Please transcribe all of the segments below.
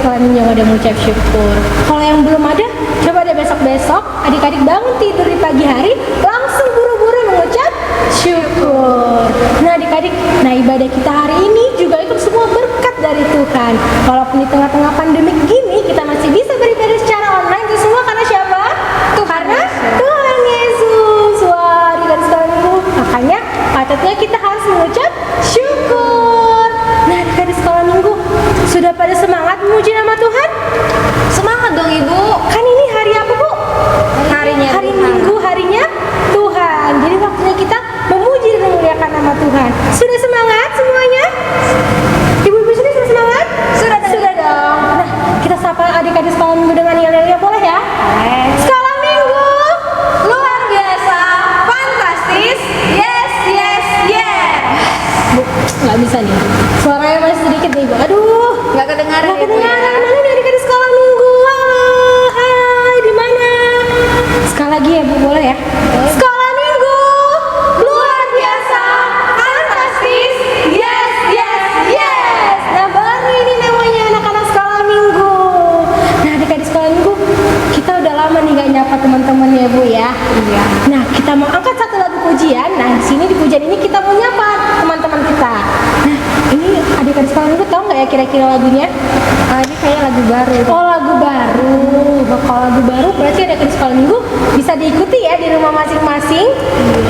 sekalian yang udah mengucap syukur. Kalau yang belum ada, coba deh besok-besok adik-adik bangun tidur di pagi hari langsung buru-buru mengucap syukur. Nah adik-adik, ibadah kita hari ini juga itu semua berkat dari Tuhan. Walaupun di tengah-tengah pandemi gini kita masih bisa beribadah secara online, itu semua karena siapa? Karena Tuhan Yesus. Wah, adik-adik sekalian, makanya patutnya kita harus mengucap syukur. Nah adik-adik sekolah minggu, sudah pada semangat memuji nama Tuhan? Semangat dong Ibu. Kan ini hari apa Bu? Harinya Hari Tuhan. Minggu, harinya Tuhan. Jadi waktunya kita memuji dan memuliakan nama Tuhan. Sudah semangat semuanya? Ibu-ibu sudah semangat? Sudah dong. Nah kita sapa adik-adik sekolah minggu dengan yel-yelnya, boleh ya? Sekolah minggu Luar biasa, fantastis, yes, yes, yes. Bu, nggak bisa nih. Suaranya masih sedikit nih Bu. Aduh, Gak kedengaran nggak Ibu ya? kedengaran. Mana nih adik-adik sekolah minggu? Halo, hai, di mana? Sekali lagi ya Bu, boleh ya? Sekolah minggu luar biasa, fantastis, yes, yes, yes. Nah baru ini namanya anak-anak sekolah minggu. Nah adik-adik sekolah minggu, kita udah lama nih gak nyapa teman-teman ya Bu ya. Iya. Nah kita mau angkat satu lagu pujian. Nah di sini di pujian ini kita mau nyapa teman-teman kita. Nah ini adik-adik sekolah minggu tahu nggak ya kira-kira lagunya? Ini kayak lagu baru. Oh lagu baru. Kalau lagu baru berarti adik-adik sekolah minggu bisa diikuti ya di rumah masing-masing.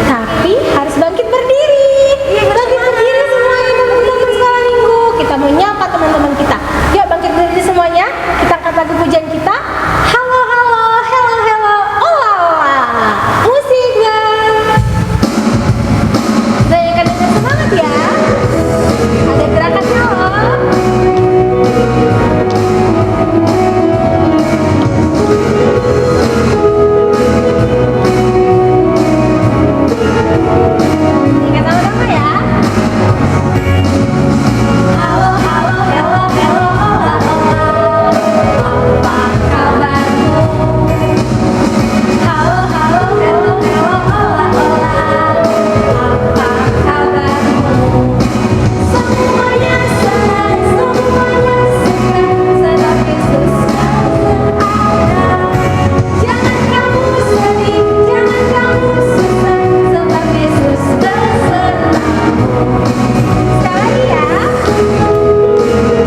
Tapi harus bangkit berdiri. Bangkit berdiri semuanya teman-teman sekolah minggu. Kita mau nyapa teman-teman kita. Yuk bangkit berdiri semuanya. Kita angkat lagu pujian kita. Halo halo, hello hello, ola ola. Musik bang. Rayakan dengan semangat ya. Ada gerakannya loh. Ingat nama-nama ya. Halo halo hello hello ola ola. Apa kabarmu? Halo halo hello hello ola ola. Apa kabarmu? Semuanya senang, semuanya senang, sebab Yesus ada. Jangan kamu sedih, jangan kamu susah, sebab Yesus bersamamu. Sekali lagi ya.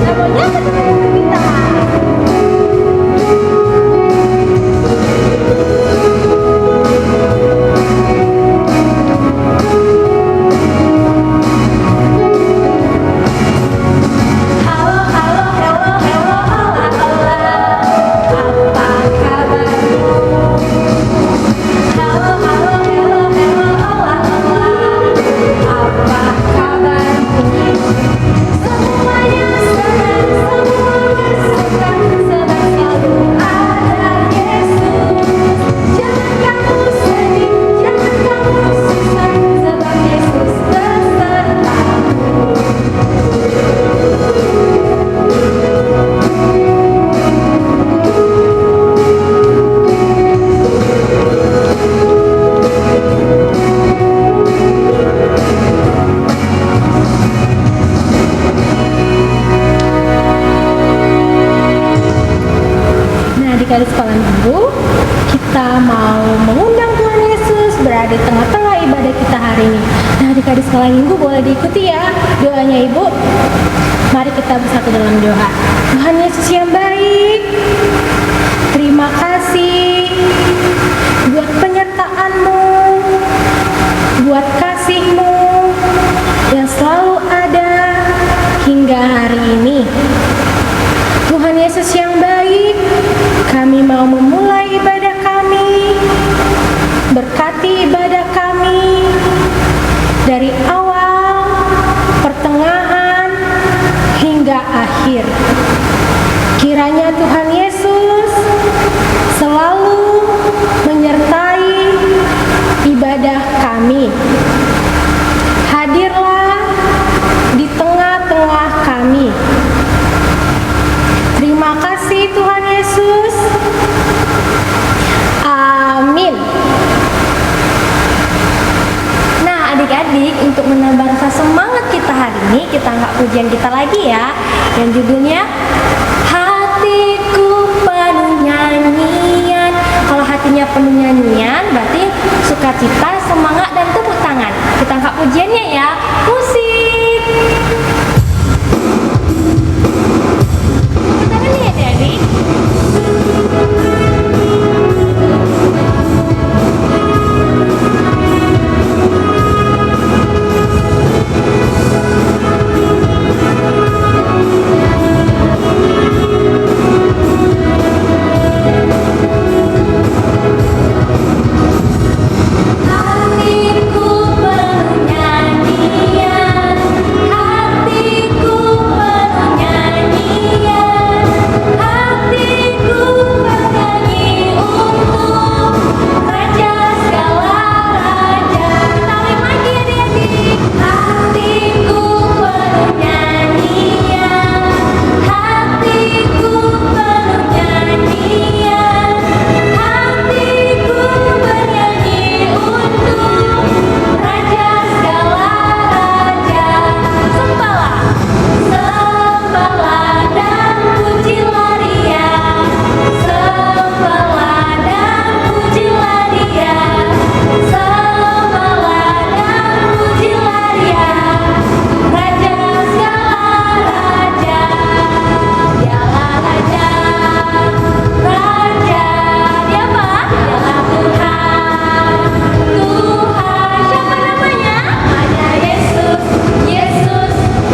Namanya teman-teman kita. Halo halo hello hello ola ola. Apa kabarmu? Halo halo hello hello ola ola. Apa kabarmu? Semuanya senang, semuanya suka, sebab selalu ada Yesus. Jangan kamu sedih, jangan kamu susah, sebab Yesus besertamu. Nah, adik-adik sekolah minggu, kita mau mengundang Tuhan Yesus berada di tengah-tengah ibadah kita hari ini. Nah, adik-adik sekolah minggu boleh diikuti ya doanya Ibu. Mari kita bersatu dalam doa. Tuhan Yesus yang baik, terima kasih buat penyertaan-Mu, buat kasih-Mu yang selalu ada hingga hari ini. Tuhan Yesus yang baik, kami mau memulai ibadah kami. Berkati ibadah kami dari awal, pertengahan, hingga akhir. Kiranya Tuhan Yesus selalu menyertai ibadah kami. Hadirlah di tengah-tengah kami. Terima kasih Tuhan Yesus. Amin. Nah adik-adik, untuk menambah rasa semangat kita hari ini, kita angkat pujian kita lagi ya, yang judulnya Hati nyanyian berarti sukacita, semangat, dan tepuk tangan. Kita angkat pujiannya ya. Musik. Tepuk tangan ya adik-adik. Hatiku penuh nyanyian, hatiku penuh nyanyian, hatiku bernyanyi untuk Raja segala raja. Talim lagi adik-adik. Hatiku penuh nyanyian, hatiku penuh nyanyian, hatiku bernyanyi untuk Raja segala raja. Sembahlah, sembahlah dan pujilah Dia, sembahlah dan pujilah Dia, sembahlah dan pujilah Dia, Raja segala raja. Dialah Raja, Raja. Dia apa? Dialah Tuhan, Tuhan. Siapa namanya? Ada Yesus, Yesus,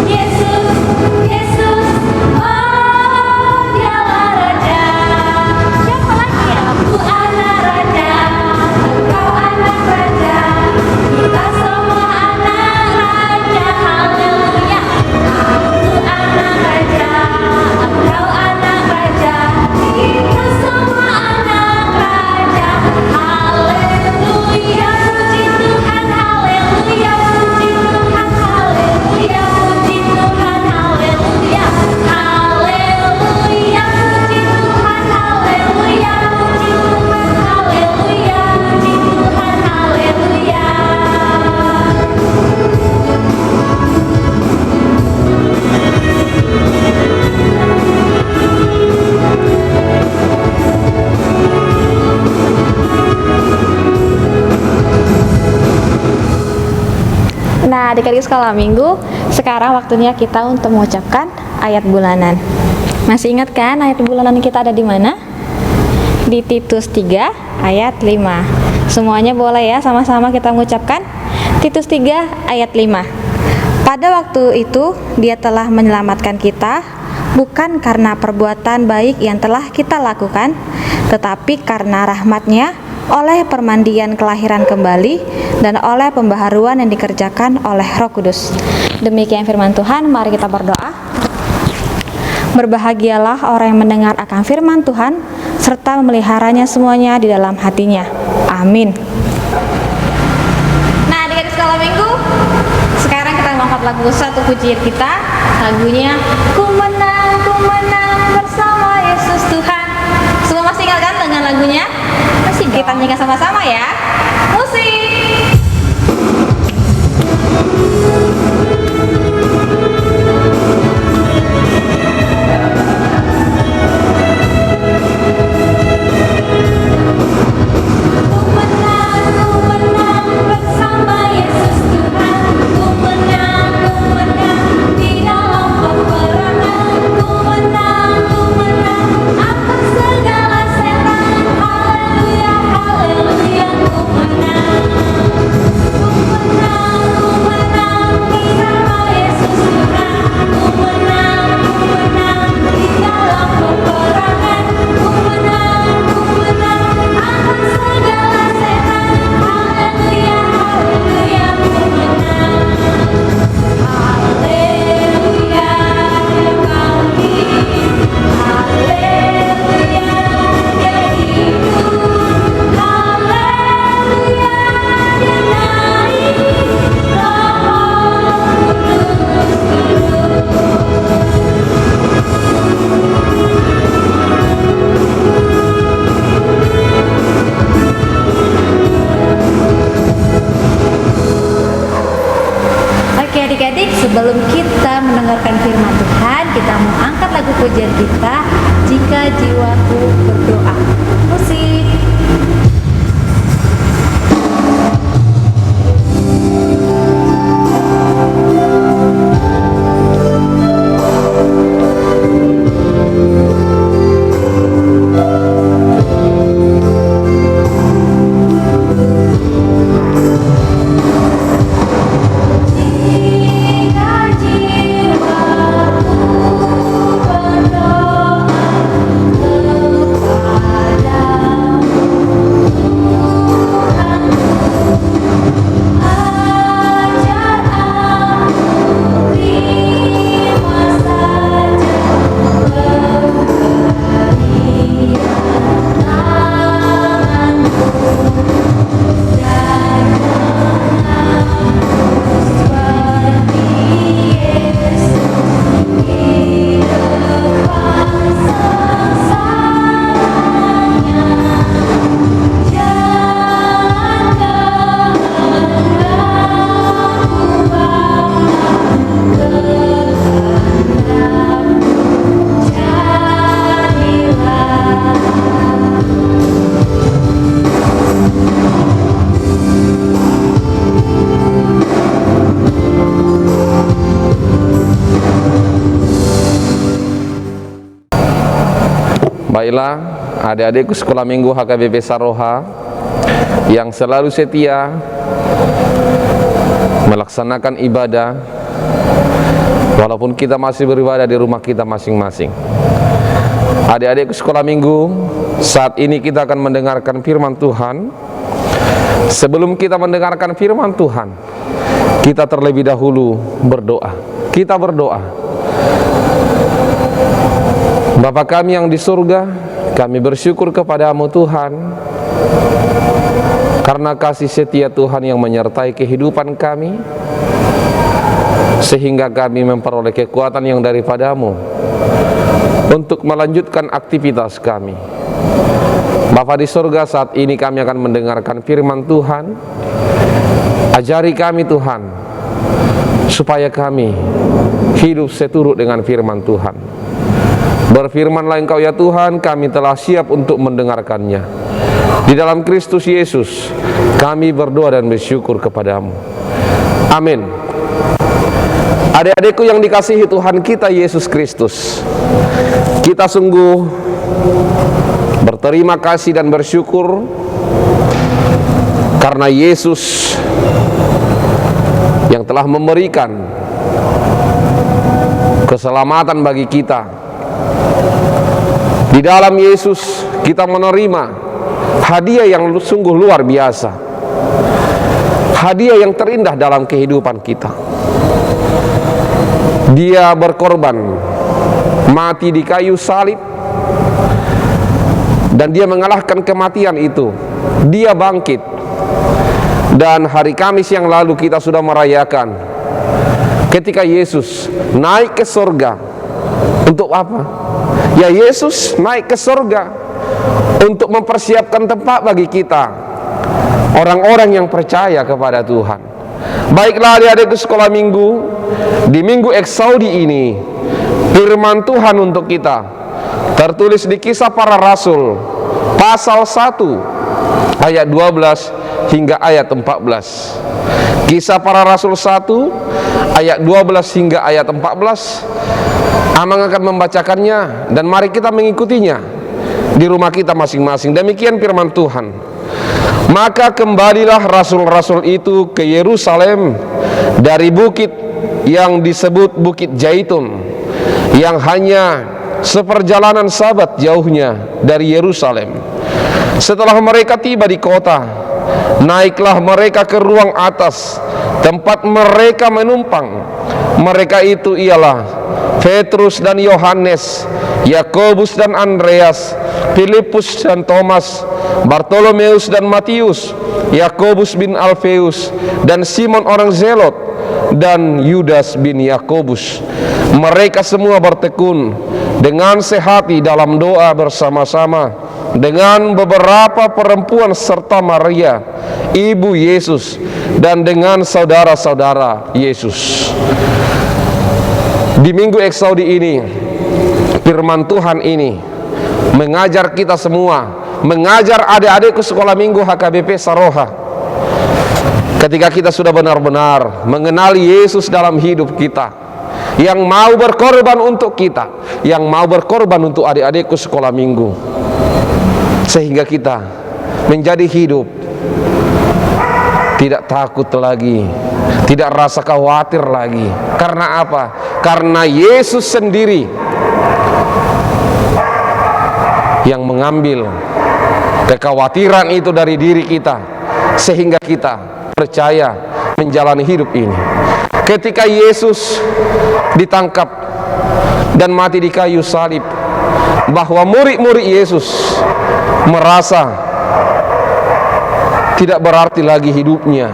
Yesus, Yesus. Oh, Dialah Raja. Siapa lagi ya? Aku anak Raja, engkau anak Raja, kita semua anak Raja. Haleluya. Aku anak Raja, engkau anak Raja, kita semua anak Raja. Haleluya, puji Tuhan, haleluya, puji Tuhan, haleluya, puji Tuhan, haleluya, haleluya, puji Tuhan, haleluya, puji Tuhan, haleluya, puji Tuhan, haleluya. Nah, adik-adik sekolah minggu, sekarang waktunya kita untuk mengucapkan ayat bulanan. Masih ingat kan ayat bulanan kita ada di mana? Di Titus 3 ayat 5. Semuanya boleh ya sama-sama kita mengucapkan Titus 3 ayat 5. Pada waktu itu Dia telah menyelamatkan kita bukan karena perbuatan baik yang telah kita lakukan, tetapi karena rahmat-Nya oleh permandian kelahiran kembali dan oleh pembaharuan yang dikerjakan oleh Roh Kudus. Demikian firman Tuhan, mari kita berdoa. Berbahagialah orang yang mendengar akan firman Tuhan serta memeliharanya semuanya di dalam hatinya. Amin. Nah, adik-adik sekolah minggu, sekarang kita mengangkat lagu satu pujian kita. Lagunya Ku menang bersama Yesus Tuhan. Semua masih ingat kan dengan lagunya? Masih dong. Kita nyanyikan sama-sama ya. Musik. Ku menang bersama Yesus Tuhan. Ku menang di dalam peperangan. Ku menang atas segala setan. Haleluya, haleluya. Ku menang bersama Yesus Tuhan. Ku menang di dalam peperangan. Ku menang atas segala setan. Haleluya, haleluya. Ku menang. Haleluya, Kau hidup. Haleluya, Dia hidup. Haleluya, Dia naik. Roh Oke adik-adik, sebelum kita mendengarkan firman Tuhan, kita mau angkat lagu pujian kita, Jika Jiwaku Berdoa. Musik. Baiklah, adik-adikku sekolah minggu HKBP Saroha yang selalu setia melaksanakan ibadah walaupun kita masih beribadah di rumah kita masing-masing. Adik-adikku sekolah minggu, saat ini kita akan mendengarkan firman Tuhan. Sebelum kita mendengarkan firman Tuhan, kita terlebih dahulu berdoa. Kita berdoa. Bapa kami yang di surga, kami bersyukur kepadamu Tuhan, karena kasih setia Tuhan yang menyertai kehidupan kami, sehingga kami memperoleh kekuatan yang daripadamu untuk melanjutkan aktivitas kami. Bapa di surga, saat ini kami akan mendengarkan firman Tuhan. Ajari kami Tuhan, supaya kami hidup seturut dengan firman Tuhan. Berfirmanlah Engkau ya Tuhan, kami telah siap untuk mendengarkannya. Di dalam Kristus Yesus kami berdoa dan bersyukur kepadamu. Amin. Adik-adikku yang dikasihi Tuhan kita Yesus Kristus, kita sungguh berterima kasih dan bersyukur karena Yesus yang telah memberikan keselamatan bagi kita. Di dalam Yesus kita menerima hadiah yang sungguh luar biasa, hadiah yang terindah dalam kehidupan kita. Dia berkorban, mati di kayu salib, dan dia mengalahkan kematian itu. Dia bangkit, dan hari Kamis yang lalu kita sudah merayakan ketika Yesus naik ke surga. Untuk apa? Ya, Yesus naik ke surga untuk mempersiapkan tempat bagi kita, orang-orang yang percaya kepada Tuhan. Baiklah adik-adik sekolah minggu, di minggu Eksaudi ini firman Tuhan untuk kita tertulis di Kisah Para Rasul pasal 1 ayat 12 hingga ayat 14. Kisah Para Rasul 1 ayat 12 hingga ayat 14. Amang akan membacakannya dan mari kita mengikutinya di rumah kita masing-masing. Demikian firman Tuhan. Maka kembalilah rasul-rasul itu ke Yerusalem dari bukit yang disebut Bukit Zaitun, yang hanya seperjalanan sabat jauhnya dari Yerusalem. Setelah mereka tiba di kota, naiklah mereka ke ruang atas tempat mereka menumpang. Mereka itu ialah Petrus dan Yohanes, Yakobus dan Andreas, Filipus dan Thomas, Bartolomeus dan Matius, Yakobus bin Alfeus dan Simon orang Zelot, dan Yudas bin Yakobus. Mereka semua bertekun dengan sehati dalam doa bersama-sama dengan beberapa perempuan serta Maria ibu Yesus dan dengan saudara-saudara Yesus. Di minggu Eksaudi ini, firman Tuhan ini mengajar kita semua, mengajar adik-adikku sekolah minggu HKBP Saroha. Ketika kita sudah benar-benar mengenali Yesus dalam hidup kita, yang mau berkorban untuk kita, yang mau berkorban untuk adik-adikku sekolah minggu, sehingga kita menjadi hidup tidak takut lagi, tidak rasa khawatir lagi. Karena apa? Karena Yesus sendiri yang mengambil kekhawatiran itu dari diri kita, sehingga kita percaya menjalani hidup ini. Ketika Yesus ditangkap dan mati di kayu salib, bahwa murid-murid Yesus merasa tidak berarti lagi hidupnya.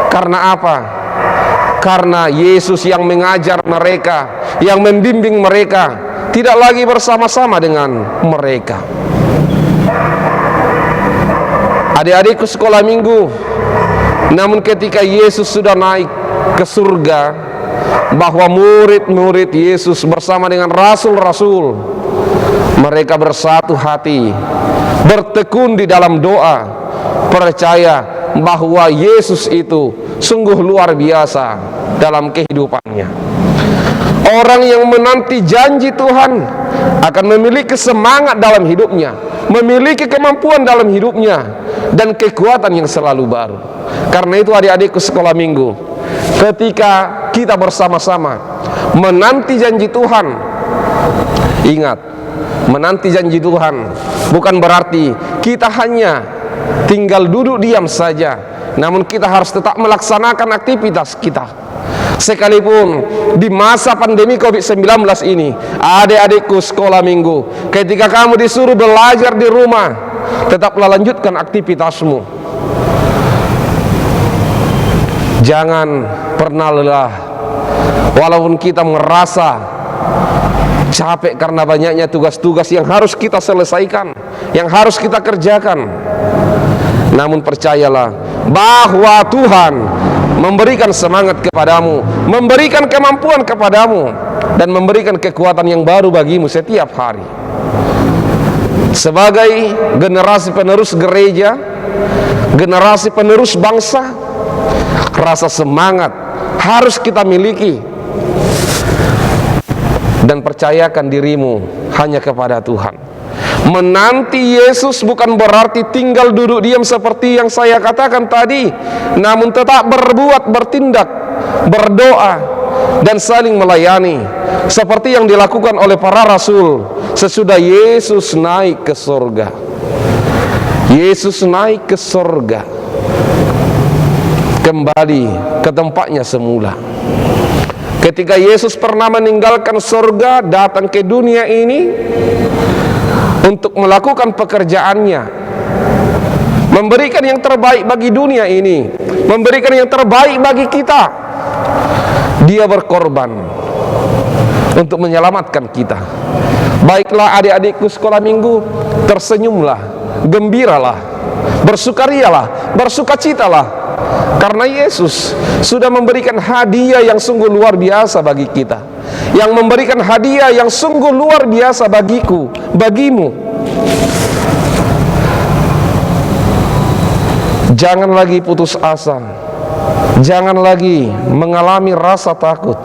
Karena apa? Karena Yesus yang mengajar mereka, yang membimbing mereka, tidak lagi bersama-sama dengan mereka. Adik-adikku sekolah minggu, namun ketika Yesus sudah naik ke surga, bahwa murid-murid Yesus bersama dengan rasul-rasul, mereka bersatu hati, bertekun di dalam doa, percaya bahwa Yesus itu sungguh luar biasa dalam kehidupannya. Orang yang menanti janji Tuhan akan memiliki semangat dalam hidupnya, memiliki kemampuan dalam hidupnya, dan kekuatan yang selalu baru. Karena itu adik-adikku sekolah minggu, ketika kita bersama-sama menanti janji Tuhan, ingat, menanti janji Tuhan bukan berarti kita hanya tinggal duduk diam saja, namun kita harus tetap melaksanakan aktivitas kita. Sekalipun di masa pandemi COVID-19 ini, adik-adikku sekolah minggu, ketika kamu disuruh belajar di rumah, tetaplah lanjutkan aktivitasmu. Jangan pernah lelah. Walaupun kita merasa capek karena banyaknya tugas-tugas yang harus kita selesaikan, yang harus kita kerjakan, namun percayalah bahwa Tuhan memberikan semangat kepadamu, memberikan kemampuan kepadamu, dan memberikan kekuatan yang baru bagimu setiap hari. Sebagai generasi penerus gereja, generasi penerus bangsa, rasa semangat harus kita miliki. Dan percayakan dirimu hanya kepada Tuhan. Menanti Yesus bukan berarti tinggal duduk diam seperti yang saya katakan tadi, namun tetap berbuat, bertindak, berdoa, dan saling melayani seperti yang dilakukan oleh para rasul sesudah Yesus naik ke surga. Yesus naik ke surga, kembali ke tempatnya semula. Ketika Yesus pernah meninggalkan surga, datang ke dunia ini untuk melakukan pekerjaannya, memberikan yang terbaik bagi dunia ini, memberikan yang terbaik bagi kita. Dia berkorban untuk menyelamatkan kita. Baiklah adik-adikku sekolah minggu, tersenyumlah, gembiralah, bersukarialah, bersukacitalah, karena Yesus sudah memberikan hadiah yang sungguh luar biasa bagi kita, yang memberikan hadiah yang sungguh luar biasa bagiku, bagimu. Jangan lagi putus asa, jangan lagi mengalami rasa takut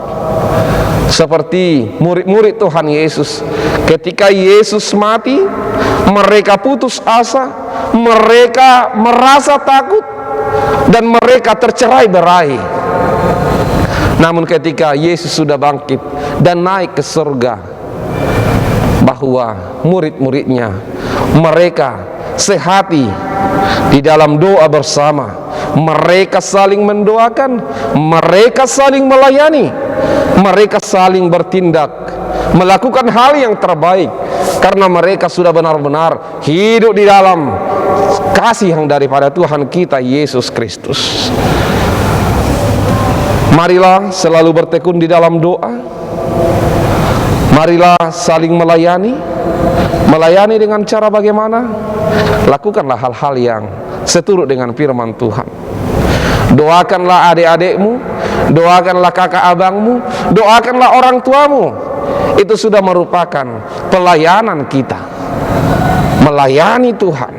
seperti murid-murid Tuhan Yesus. Ketika Yesus mati, mereka putus asa, mereka merasa takut, dan mereka tercerai-berai. Namun ketika Yesus sudah bangkit dan naik ke surga, bahwa murid-muridnya, mereka sehati di dalam doa bersama, mereka saling mendoakan, mereka saling melayani, mereka saling bertindak, melakukan hal yang terbaik, karena mereka sudah benar-benar hidup di dalam kasih yang daripada Tuhan kita Yesus Kristus. Marilah selalu bertekun di dalam doa. Marilah saling melayani. Melayani dengan cara bagaimana? Lakukanlah hal-hal yang seturut dengan firman Tuhan. Doakanlah adik-adikmu, doakanlah kakak abangmu, doakanlah orang tuamu. Itu sudah merupakan pelayanan kita, melayani Tuhan.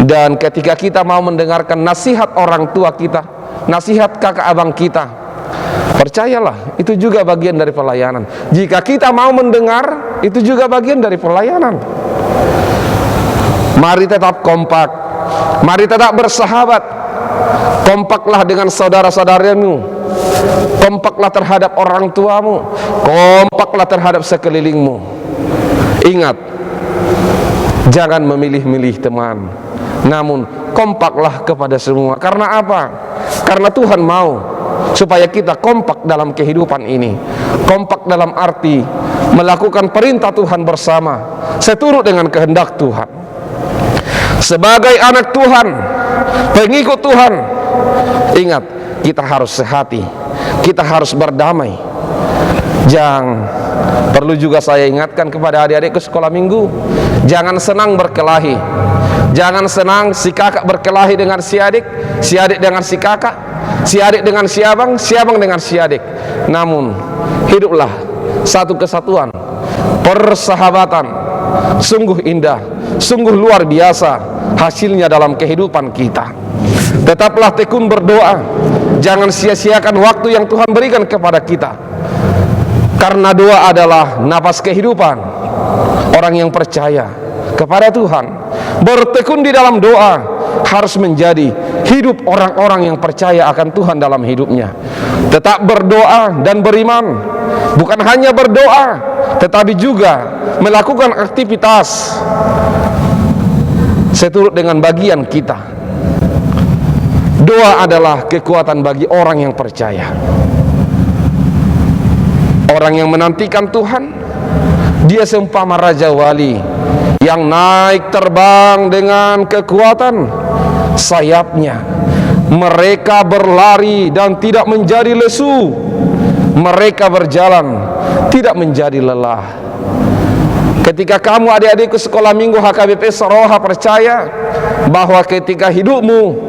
Dan ketika kita mau mendengarkan nasihat orang tua kita, nasihat kakak abang kita, percayalah itu juga bagian dari pelayanan. Jika kita mau mendengar, itu juga bagian dari pelayanan. Mari tetap kompak, mari tetap bersahabat. Kompaklah dengan saudara-saudaramu, kompaklah terhadap orang tuamu, kompaklah terhadap sekelilingmu. Ingat, jangan memilih-milih teman, namun kompaklah kepada semua. Karena apa? Karena Tuhan mau supaya kita kompak dalam kehidupan ini. Kompak dalam arti melakukan perintah Tuhan bersama, seturut dengan kehendak Tuhan. Sebagai anak Tuhan, pengikut Tuhan, ingat, kita harus sehati, kita harus berdamai. Jangan, perlu juga saya ingatkan kepada adik-adikku sekolah minggu, jangan senang berkelahi. Jangan senang si kakak berkelahi dengan si adik dengan si kakak, si adik dengan si abang dengan si adik. Namun hiduplah satu kesatuan, persahabatan, sungguh indah, sungguh luar biasa hasilnya dalam kehidupan kita. Tetaplah tekun berdoa, jangan sia-siakan waktu yang Tuhan berikan kepada kita. Karena doa adalah napas kehidupan orang yang percaya kepada Tuhan. Bertekun di dalam doa harus menjadi hidup orang-orang yang percaya akan Tuhan dalam hidupnya. Tetap berdoa dan beriman, bukan hanya berdoa tetapi juga melakukan aktivitas seturut dengan bagian kita. Doa adalah kekuatan bagi orang yang percaya. Orang yang menantikan Tuhan, dia seumpama raja wali yang naik terbang dengan kekuatan sayapnya. Mereka berlari dan tidak menjadi lesu. Mereka berjalan tidak menjadi lelah. Ketika kamu adik-adikku sekolah minggu HKBP Saroha percaya bahwa ketika hidupmu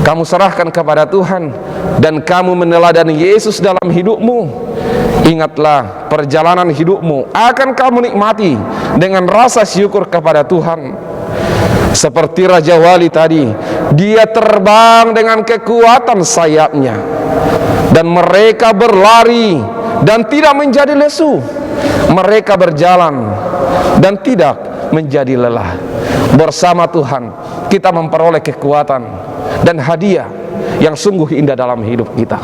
kamu serahkan kepada Tuhan dan kamu meneladani Yesus dalam hidupmu, ingatlah perjalanan hidupmu akan kamu nikmati dengan rasa syukur kepada Tuhan. Seperti Raja Wali tadi, dia terbang dengan kekuatan sayapnya dan mereka berlari dan tidak menjadi lesu. Mereka berjalan dan tidak menjadi lelah. Bersama Tuhan kita memperoleh kekuatan dan hadiah yang sungguh indah dalam hidup kita.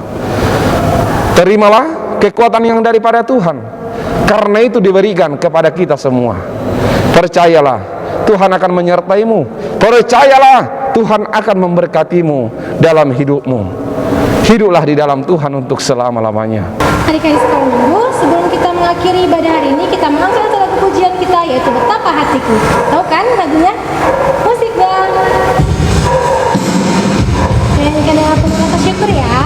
Terimalah kekuatan yang daripada Tuhan, karena itu diberikan kepada kita semua. Percayalah, Tuhan akan menyertaimu. Percayalah, Tuhan akan memberkatimu dalam hidupmu. Hiduplah di dalam Tuhan untuk selama-lamanya. Adik-adik sekolah minggu, sebelum kita mengakhiri ibadah hari ini, kita mengangkat lagu pujian kita, yaitu Betapa Hatiku. Tahu kan lagunya? Musik bang. Nyanyikan dengan penuh rasa syukur ya.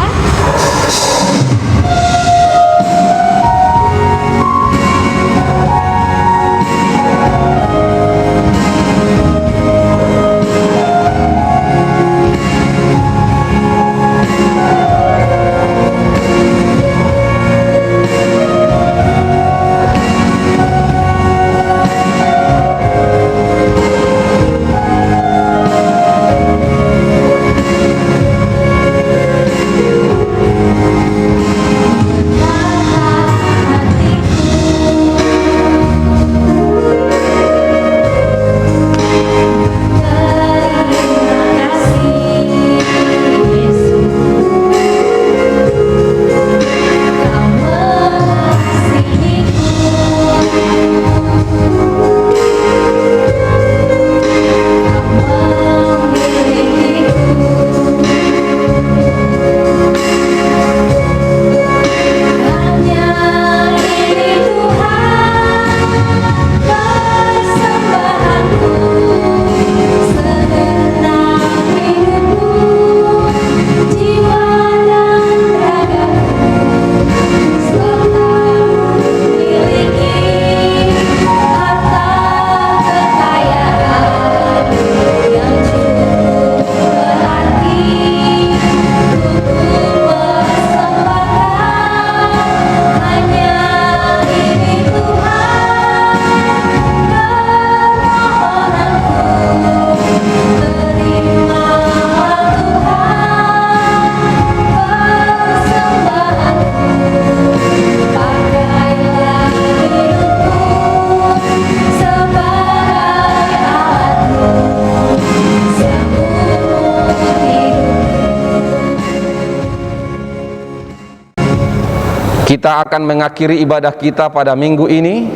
Kita akan mengakhiri ibadah kita pada minggu ini.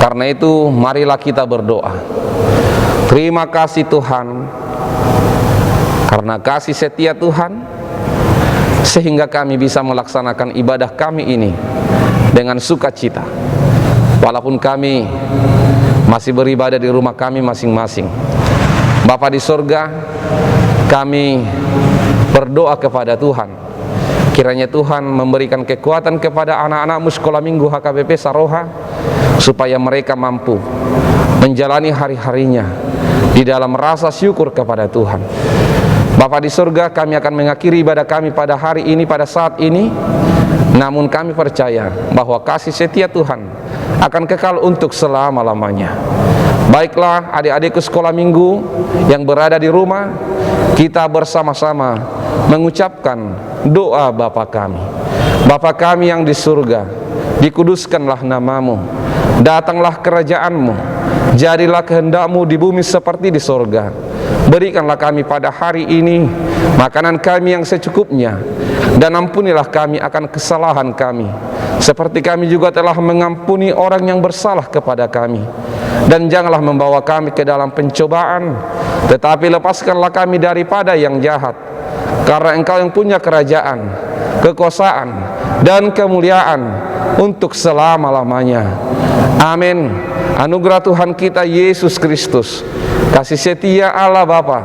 Karena itu marilah kita berdoa. Terima kasih Tuhan, karena kasih setia Tuhan, sehingga kami bisa melaksanakan ibadah kami ini dengan sukacita. Walaupun kami masih beribadah di rumah kami masing-masing. Bapa di surga, kami berdoa kepada Tuhan, kiranya Tuhan memberikan kekuatan kepada anak-anakmu sekolah minggu HKBP Saroha, supaya mereka mampu menjalani hari-harinya di dalam rasa syukur kepada Tuhan. Bapa di surga, kami akan mengakhiri ibadah kami pada hari ini, pada saat ini. Namun kami percaya bahwa kasih setia Tuhan akan kekal untuk selama-lamanya. Baiklah adik-adikku sekolah minggu yang berada di rumah, kita bersama-sama mengucapkan doa Bapa kami. Bapa kami yang di surga, dikuduskanlah namamu, datanglah kerajaanmu, jadilah kehendakmu di bumi seperti di sorga. Berikanlah kami pada hari ini makanan kami yang secukupnya, dan ampunilah kami akan kesalahan kami, seperti kami juga telah mengampuni orang yang bersalah kepada kami. Dan janganlah membawa kami ke dalam pencobaan, tetapi lepaskanlah kami daripada yang jahat. Karena Engkau yang punya kerajaan, kekuasaan, dan kemuliaan untuk selama-lamanya. Amin. Anugerah Tuhan kita Yesus Kristus, kasih setia Allah Bapa,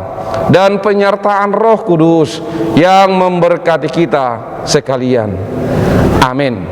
dan penyertaan Roh Kudus yang memberkati kita sekalian. Amin.